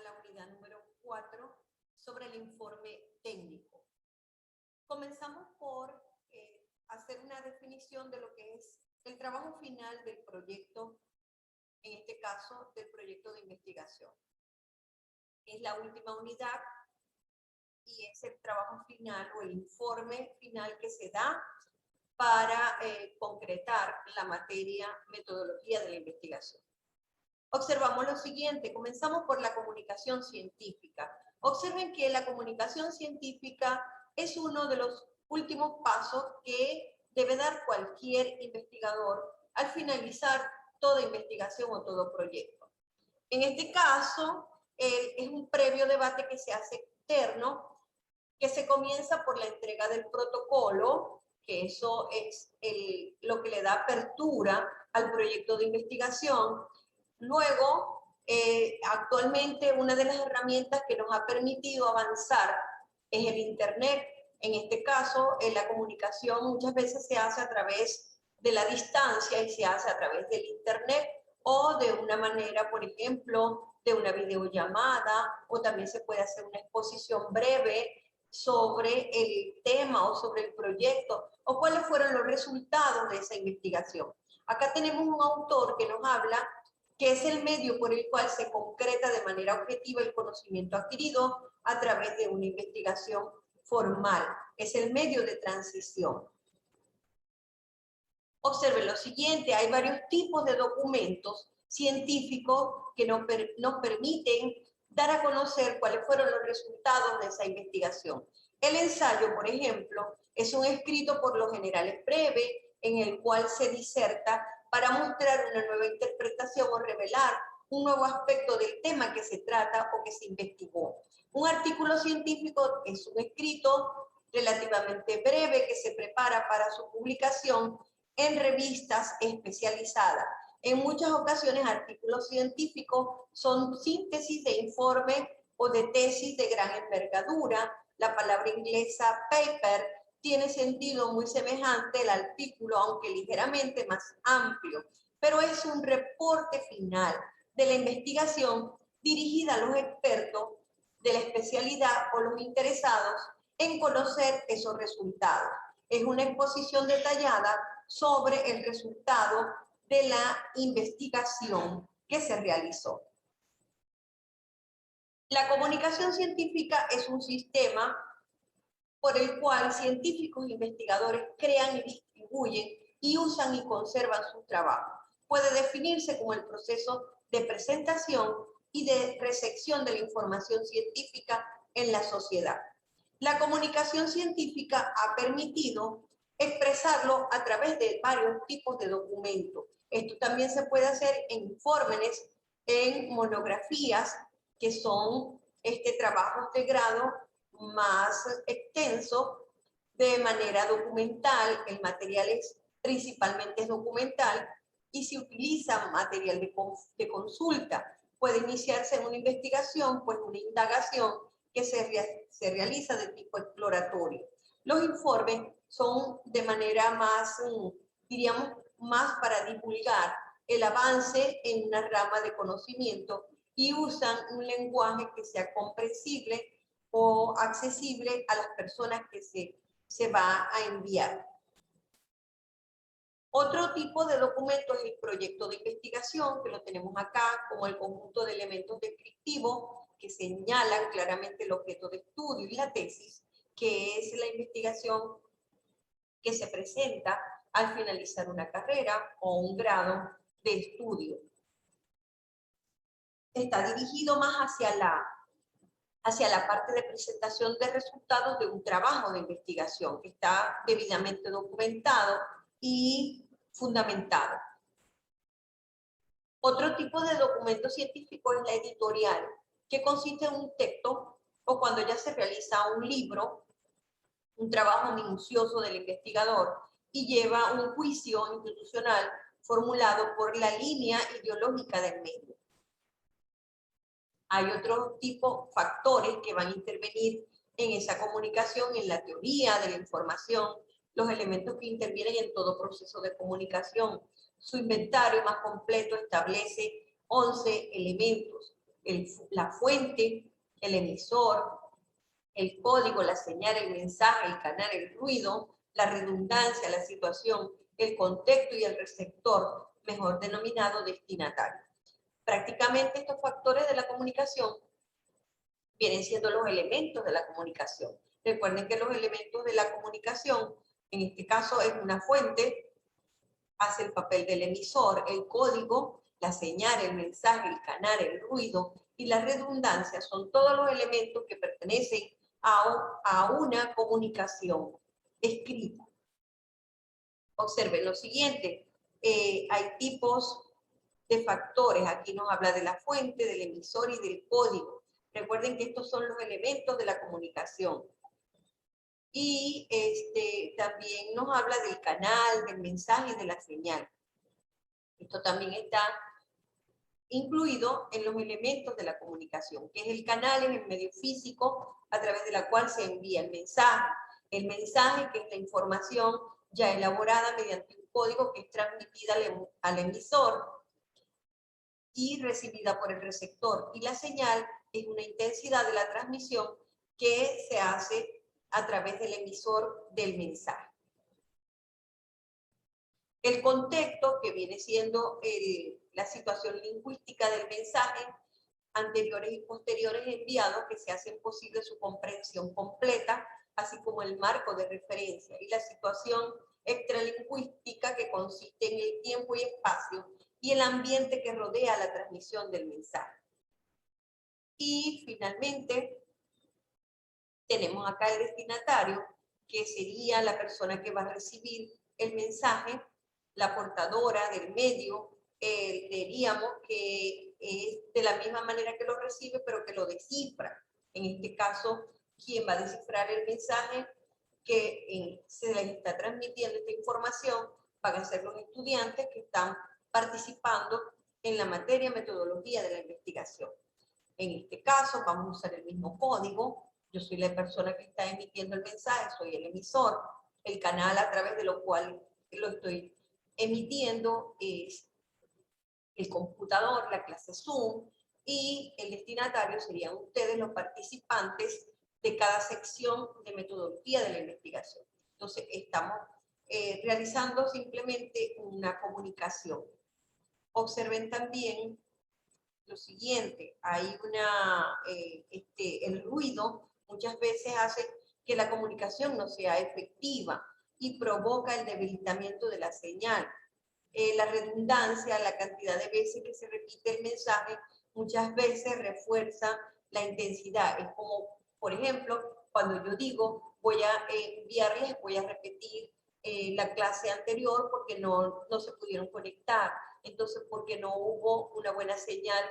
la unidad número 4 sobre el informe técnico. Comenzamos por hacer una definición de lo que es el trabajo final del proyecto, en este caso del proyecto de investigación. Es la última unidad y es el trabajo final o el informe final que se da para concretar la materia metodología de la investigación. Observamos lo siguiente, comenzamos por la comunicación científica. Observen que la comunicación científica es uno de los últimos pasos que debe dar cualquier investigador al finalizar toda investigación o todo proyecto. En este caso, es un previo debate que se hace externo, que se comienza por la entrega del protocolo, que eso es lo que le da apertura al proyecto de investigación. Luego, actualmente una de las herramientas que nos ha permitido avanzar es el Internet. En este caso, la comunicación muchas veces se hace a través de la distancia y se hace a través del Internet o de una manera, por ejemplo, de una videollamada, o también se puede hacer una exposición breve sobre el tema o sobre el proyecto o cuáles fueron los resultados de esa investigación. Acá tenemos un autor que nos habla que es el medio por el cual se concreta de manera objetiva el conocimiento adquirido a través de una investigación formal. Es el medio de transición. Observen lo siguiente, hay varios tipos de documentos científicos que nos permiten dar a conocer cuáles fueron los resultados de esa investigación. El ensayo, por ejemplo, es un escrito por lo general es breve, en el cual se diserta para mostrar una nueva interpretación o revelar un nuevo aspecto del tema que se trata o que se investigó. Un artículo científico es un escrito relativamente breve que se prepara para su publicación en revistas especializadas. En muchas ocasiones, artículos científicos son síntesis de informe o de tesis de gran envergadura. La palabra inglesa paper tiene sentido muy semejante al artículo, aunque ligeramente más amplio, pero es un reporte final de la investigación dirigida a los expertos de la especialidad o los interesados en conocer esos resultados. Es una exposición detallada sobre el resultado de la investigación que se realizó. La comunicación científica es un sistema por el cual científicos e investigadores crean y distribuyen y usan y conservan su trabajo. Puede definirse como el proceso de presentación y de recepción de la información científica en la sociedad. La comunicación científica ha permitido expresarlo a través de varios tipos de documentos. Esto también se puede hacer en informes, en monografías, que son trabajos de grado más extenso de manera documental. El material principalmente es documental y se utiliza material de consulta. Puede iniciarse en una investigación, pues una indagación que se realiza de tipo exploratorio. Los informes son de manera más, diríamos, más para divulgar el avance en una rama de conocimiento y usan un lenguaje que sea comprensible o accesible a las personas que se va a enviar. Otro tipo de documento es el proyecto de investigación, que lo tenemos acá como el conjunto de elementos descriptivos que señalan claramente el objeto de estudio y la tesis, que es la investigación que se presenta al finalizar una carrera o un grado de estudio. Está dirigido más hacia la parte de presentación de resultados de un trabajo de investigación que está debidamente documentado y fundamentado. Otro tipo de documento científico es la editorial, que consiste en un texto o cuando ya se realiza un libro, un trabajo minucioso del investigador y lleva un juicio institucional formulado por la línea ideológica del medio. Hay otros tipos, factores que van a intervenir en esa comunicación, en la teoría de la información, los elementos que intervienen en todo proceso de comunicación. Su inventario más completo establece 11 elementos. la fuente, el emisor, el código, la señal, el mensaje, el canal, el ruido, la redundancia, la situación, el contexto y el receptor, mejor denominado destinatario. Prácticamente estos factores de la comunicación vienen siendo los elementos de la comunicación. Recuerden que los elementos de la comunicación, en este caso es una fuente, hace el papel del emisor, el código, la señal, el mensaje, el canal, el ruido y la redundancia son todos los elementos que pertenecen a una comunicación escrita. Observen lo siguiente, hay tipos de factores, aquí nos habla de la fuente, del emisor y del código. Recuerden que estos son los elementos de la comunicación. Y también nos habla del canal, del mensaje y de la señal. Esto también está incluido en los elementos de la comunicación, que es el canal, es el medio físico a través de la cual se envía el mensaje. El mensaje, que es la información ya elaborada mediante un código que es transmitida al emisor y recibida por el receptor. Y la señal es una intensidad de la transmisión que se hace a través del emisor del mensaje. El contexto, que viene siendo la situación lingüística del mensaje, anteriores y posteriores enviados que se hacen posible su comprensión completa, así como el marco de referencia y la situación extralingüística, que consiste en el tiempo y espacio y el ambiente que rodea la transmisión del mensaje. Y finalmente tenemos acá el destinatario, que sería la persona que va a recibir el mensaje, la portadora del medio, diríamos que es de la misma manera que lo recibe, pero que lo descifra. En este caso, quien va a descifrar el mensaje que se les está transmitiendo esta información van a ser los estudiantes que están participando en la materia metodología de la investigación. En este caso, vamos a usar el mismo código. Yo soy la persona que está emitiendo el mensaje, soy el emisor. El canal a través de lo cual lo estoy emitiendo es el computador, la clase Zoom, y el destinatario serían ustedes, los participantes de cada sección de metodología de la investigación. Entonces, estamos realizando simplemente una comunicación. Observen también lo siguiente, hay el ruido muchas veces hace que la comunicación no sea efectiva y provoca el debilitamiento de la señal. La redundancia, la cantidad de veces que se repite el mensaje, muchas veces refuerza la intensidad. Es como, por ejemplo, cuando yo digo, voy a enviarles, voy a repetir la clase anterior porque no se pudieron conectar. Entonces, porque no hubo una buena señal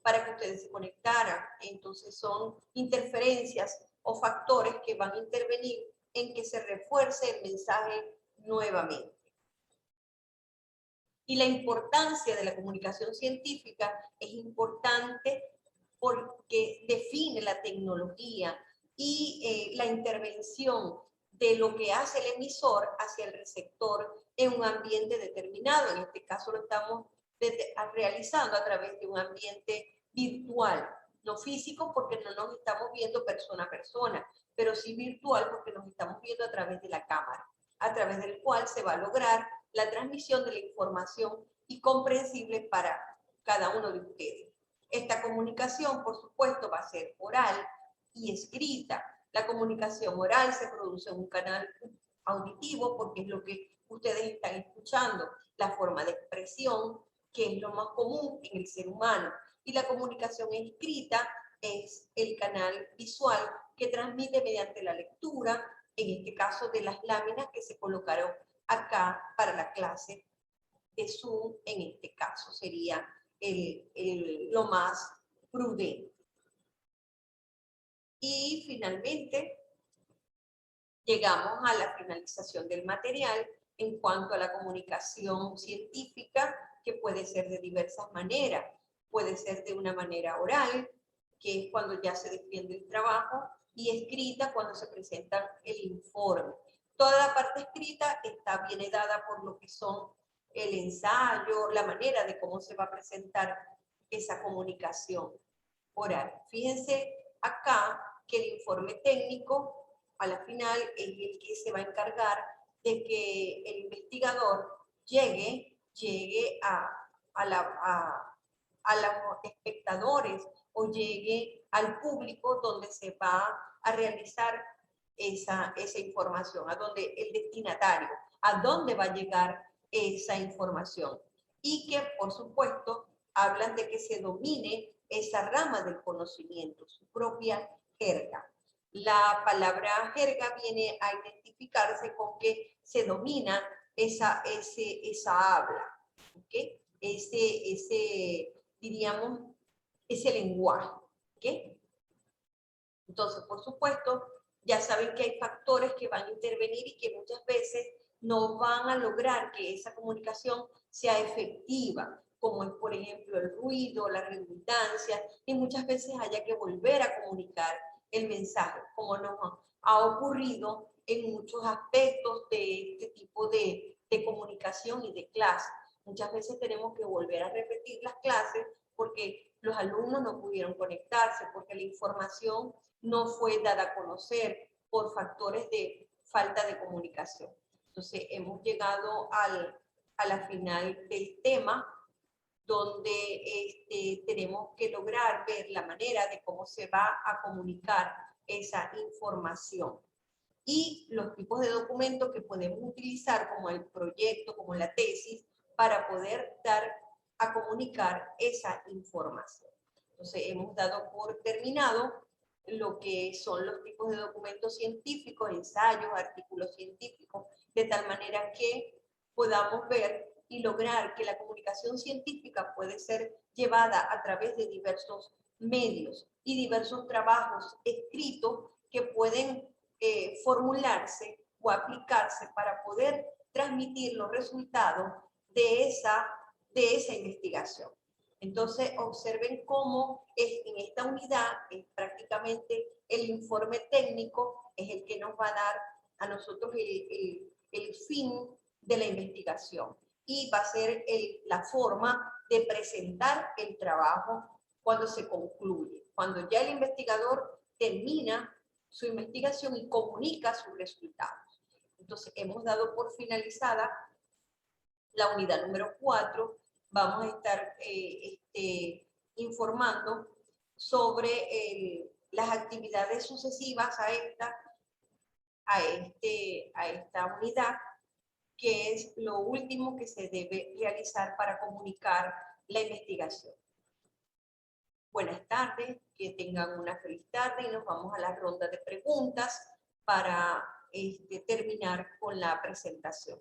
para que ustedes se conectaran. Entonces, son interferencias o factores que van a intervenir en que se refuerce el mensaje nuevamente. Y la importancia de la comunicación científica es importante porque define la tecnología y la intervención de lo que hace el emisor hacia el receptor en un ambiente determinado. En este caso lo estamos realizando a través de un ambiente virtual, no físico porque no nos estamos viendo persona a persona, pero sí virtual porque nos estamos viendo a través de la cámara, a través del cual se va a lograr la transmisión de la información y comprensible para cada uno de ustedes. Esta comunicación, por supuesto, va a ser oral y escrita. La comunicación oral se produce en un canal auditivo porque es lo que ustedes están escuchando, la forma de expresión, que es lo más común en el ser humano. Y la comunicación escrita es el canal visual que transmite mediante la lectura, en este caso de las láminas que se colocaron acá para la clase de Zoom. En este caso sería lo más prudente. Y finalmente llegamos a la finalización del material en cuanto a la comunicación científica, que puede ser de diversas maneras. Puede ser de una manera oral, que es cuando ya se defiende el trabajo, y escrita cuando se presenta el informe. Toda la parte escrita viene dada por lo que son el ensayo, la manera de cómo se va a presentar esa comunicación. oral. Fíjense acá que el informe técnico a la final es el que se va a encargar de que el investigador llegue a los espectadores o llegue al público donde se va a realizar esa información, a donde el destinatario, a dónde va a llegar esa información. Y que, por supuesto, hablan de que se domine esa rama del conocimiento, su propia jerga. La palabra jerga viene a identificarse con que se domina esa habla, ¿okay? Diríamos, ese lenguaje, ¿okay? Entonces, por supuesto, ya saben que hay factores que van a intervenir y que muchas veces no van a lograr que esa comunicación sea efectiva, como es, por ejemplo, el ruido, la redundancia, y muchas veces haya que volver a comunicar el mensaje, como nos ha ocurrido en muchos aspectos de este tipo de comunicación y de clase. Muchas veces tenemos que volver a repetir las clases porque los alumnos no pudieron conectarse, porque la información no fue dada a conocer por factores de falta de comunicación. Entonces, hemos llegado a la final del tema, donde tenemos que lograr ver la manera de cómo se va a comunicar esa información y los tipos de documentos que podemos utilizar, como el proyecto, como la tesis, para poder dar a comunicar esa información. Entonces, hemos dado por terminado lo que son los tipos de documentos científicos, ensayos, artículos científicos, de tal manera que podamos ver y lograr que la comunicación científica puede ser llevada a través de diversos medios y diversos trabajos escritos que pueden formularse o aplicarse para poder transmitir los resultados de esa investigación. Entonces, observen cómo en esta unidad prácticamente el informe técnico es el que nos va a dar a nosotros el fin de la investigación y va a ser la forma de presentar el trabajo cuando se concluye, cuando ya el investigador termina su investigación y comunica sus resultados. Entonces, hemos dado por finalizada la unidad número 4. Vamos a estar informando sobre las actividades sucesivas a esta unidad, que es lo último que se debe realizar para comunicar la investigación. Buenas tardes, que tengan una feliz tarde y nos vamos a la ronda de preguntas para terminar con la presentación.